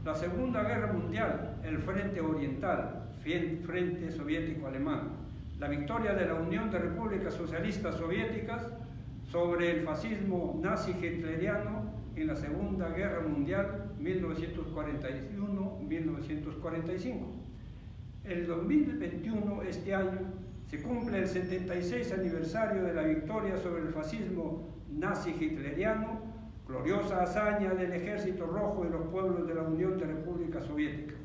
La Segunda Guerra Mundial, el Frente Oriental, Frente Soviético-Alemán, la victoria de la Unión de Repúblicas Socialistas Soviéticas sobre el fascismo nazi-hitleriano en la Segunda Guerra Mundial 1941-1945. El 2021, este año, se cumple el 76 aniversario de la victoria sobre el fascismo nazi-hitleriano, gloriosa hazaña del Ejército Rojo y los pueblos de la Unión de Repúblicas Soviéticas.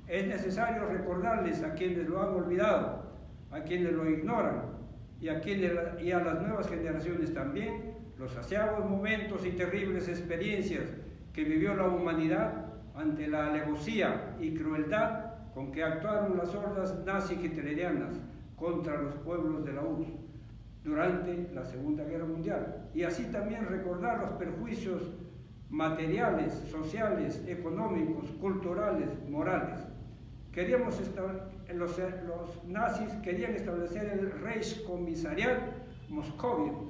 Es necesario recordarles a quienes lo han olvidado, a quienes lo ignoran y a las nuevas generaciones también, los aciagos momentos y terribles experiencias que vivió la humanidad ante la alevosía y crueldad con que actuaron las hordas nazi-hitlerianas contra los pueblos de la URSS durante la Segunda Guerra Mundial, y así también recordar los perjuicios materiales, sociales, económicos, culturales, morales. Los nazis querían establecer el Reichskommissariat Moscovio,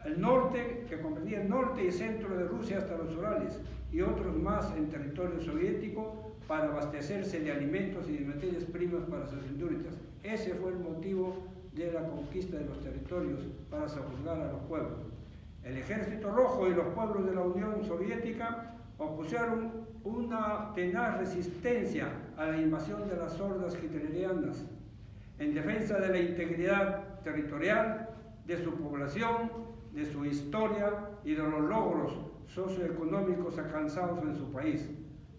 el norte, que comprendía el norte y centro de Rusia hasta los Urales, y otros más en territorio soviético para abastecerse de alimentos y de materias primas para sus industrias. Ese fue el motivo de la conquista de los territorios, para subjugar a los pueblos. El Ejército Rojo y los pueblos de la Unión Soviética opusieron una tenaz resistencia a la invasión de las hordas hitlerianas en defensa de la integridad territorial, de su población, de su historia y de los logros socioeconómicos alcanzados en su país,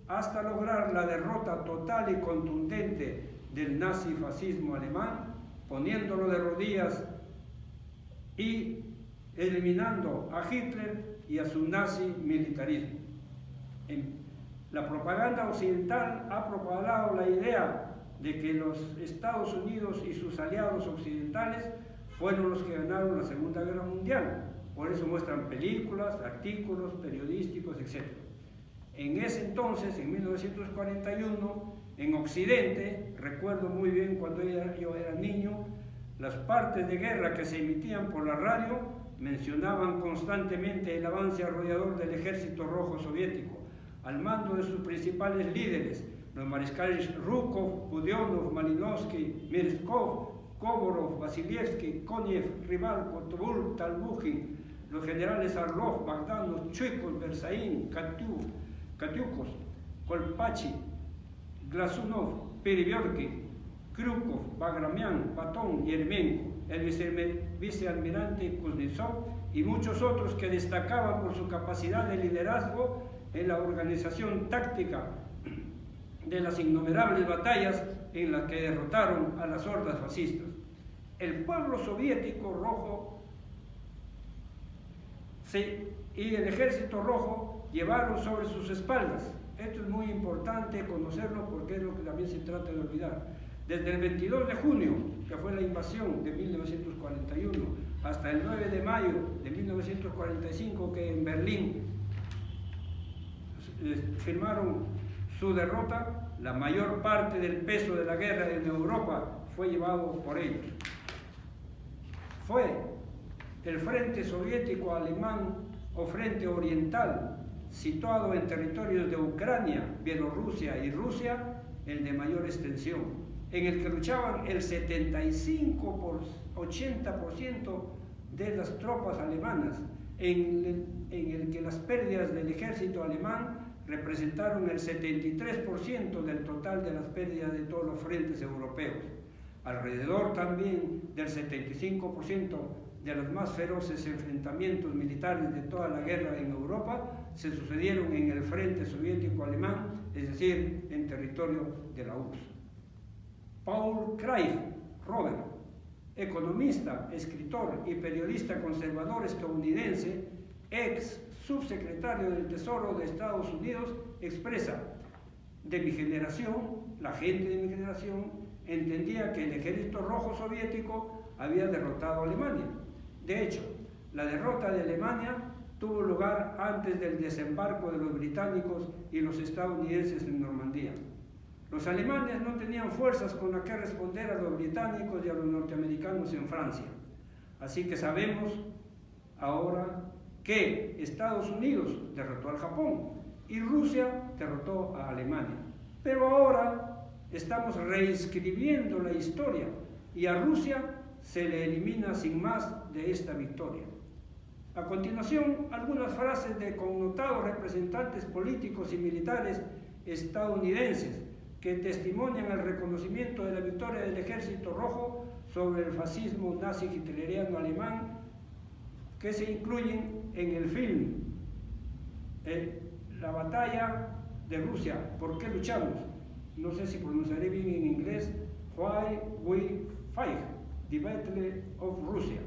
hasta lograr la derrota total y contundente del nazifascismo alemán, poniéndolo de rodillas y eliminando a Hitler y a su nazi militarismo. La propaganda occidental ha propagado la idea de que los Estados Unidos y sus aliados occidentales fueron los que ganaron la Segunda Guerra Mundial. Por eso muestran películas, artículos periodísticos, etc. En ese entonces, en 1941, en Occidente, recuerdo muy bien cuando yo era niño, las partes de guerra que se emitían por la radio mencionaban constantemente el avance arrollador del Ejército Rojo Soviético, al mando de sus principales líderes, los mariscales Rukov, Budionov, Malinovsky, Merezkov, Koborov, Vasilievsky, Konev, Rival, Kotovul, Talbukhin, los generales Arlov, Bagdanov, Chuikov, Berzaín, Katiukos, Kolpachi, Glasunov, Perevyorkin, Krukov, Bagramian, Patón, Yeremenko, el vicealmirante Kuznetsov y muchos otros que destacaban por su capacidad de liderazgo en la organización táctica de las innumerables batallas en las que derrotaron a las hordas fascistas. El pueblo soviético rojo y el Ejército Rojo llevaron sobre sus espaldas. Esto es muy importante conocerlo porque es lo que también se trata de olvidar. Desde el 22 de junio, que fue la invasión de 1941, hasta el 9 de mayo de 1945, que en Berlín firmaron su derrota, la mayor parte del peso de la guerra en Europa fue llevado por ellos. Fue el Frente Soviético Alemán o Frente Oriental, situado en territorios de Ucrania, Bielorrusia y Rusia, el de mayor extensión, en el que luchaban el 75-80% de las tropas alemanas, en el que las pérdidas del ejército alemán representaron el 73% del total de las pérdidas de todos los frentes europeos. Alrededor también del 75% de los más feroces enfrentamientos militares de toda la guerra en Europa se sucedieron en el frente soviético-alemán, es decir, en territorio de la URSS. Paul Craig Robert, economista, escritor y periodista conservador estadounidense, ex subsecretario del Tesoro de Estados Unidos, expresa: de mi generación, la gente de mi generación, entendía que el Ejército Rojo Soviético había derrotado a Alemania. De hecho, la derrota de Alemania tuvo lugar antes del desembarco de los británicos y los estadounidenses en Normandía. Los alemanes no tenían fuerzas con las que responder a los británicos y a los norteamericanos en Francia. Así que sabemos ahora que Estados Unidos derrotó al Japón y Rusia derrotó a Alemania. Pero ahora estamos reescribiendo la historia y a Rusia se le elimina sin más de esta victoria. A continuación, algunas frases de connotados representantes políticos y militares estadounidenses que testimonian el reconocimiento de la victoria del Ejército Rojo sobre el fascismo nazi hitleriano alemán, que se incluyen en el film La batalla de Rusia, ¿por qué luchamos? No sé si pronunciaré bien en inglés, Why We Fight, The Battle of Russia.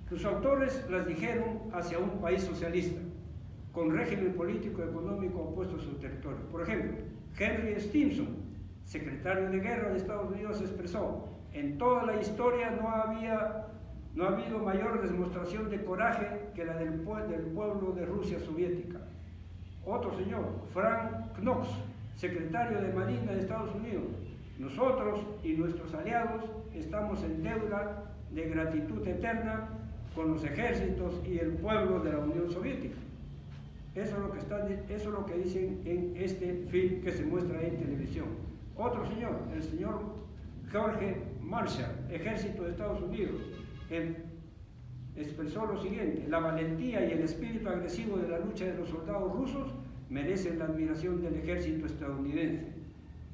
Sus autores las dijeron hacia un país socialista, con régimen político y económico opuesto a su territorio. Por ejemplo, Henry Stimson, secretario de Guerra de Estados Unidos, expresó: en toda la historia no ha habido mayor demostración de coraje que la del pueblo de Rusia soviética. Otro señor, Frank Knox, secretario de Marina de Estados Unidos: nosotros y nuestros aliados estamos en deuda de gratitud eterna con los ejércitos y el pueblo de la Unión Soviética. Eso es lo que dicen en este film que se muestra en televisión. Otro señor, el señor George Marshall, ejército de Estados Unidos, expresó lo siguiente: la valentía y el espíritu agresivo de la lucha de los soldados rusos merecen la admiración del ejército estadounidense.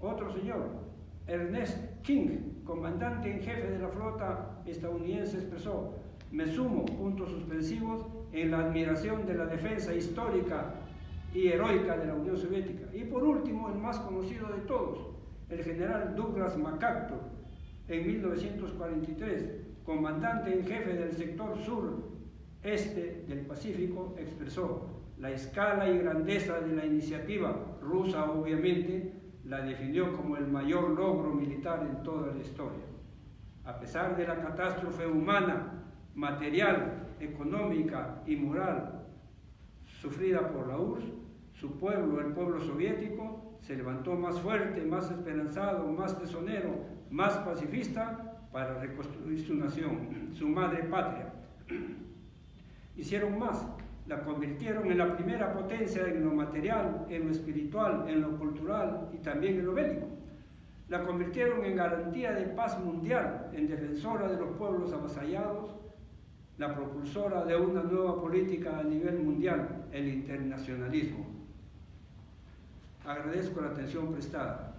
Otro señor, Ernest King, comandante en jefe de la flota estadounidense, expresó: me sumo, puntos suspensivos, en la admiración de la defensa histórica y heroica de la Unión Soviética. Y por último, el más conocido de todos, el general Douglas MacArthur, en 1943, comandante en jefe del sector sur-este del Pacífico, expresó: la escala y grandeza de la iniciativa rusa, obviamente, la definió como el mayor logro militar en toda la historia. A pesar de la catástrofe humana, material, económica y moral sufrida por la URSS, su pueblo, el pueblo soviético, se levantó más fuerte, más esperanzado, más tesonero, más pacifista para reconstruir su nación, su madre patria. Hicieron más, la convirtieron en la primera potencia en lo material, en lo espiritual, en lo cultural y también en lo bélico. La convirtieron en garantía de paz mundial, en defensora de los pueblos avasallados, la propulsora de una nueva política a nivel mundial, el internacionalismo. Agradezco la atención prestada.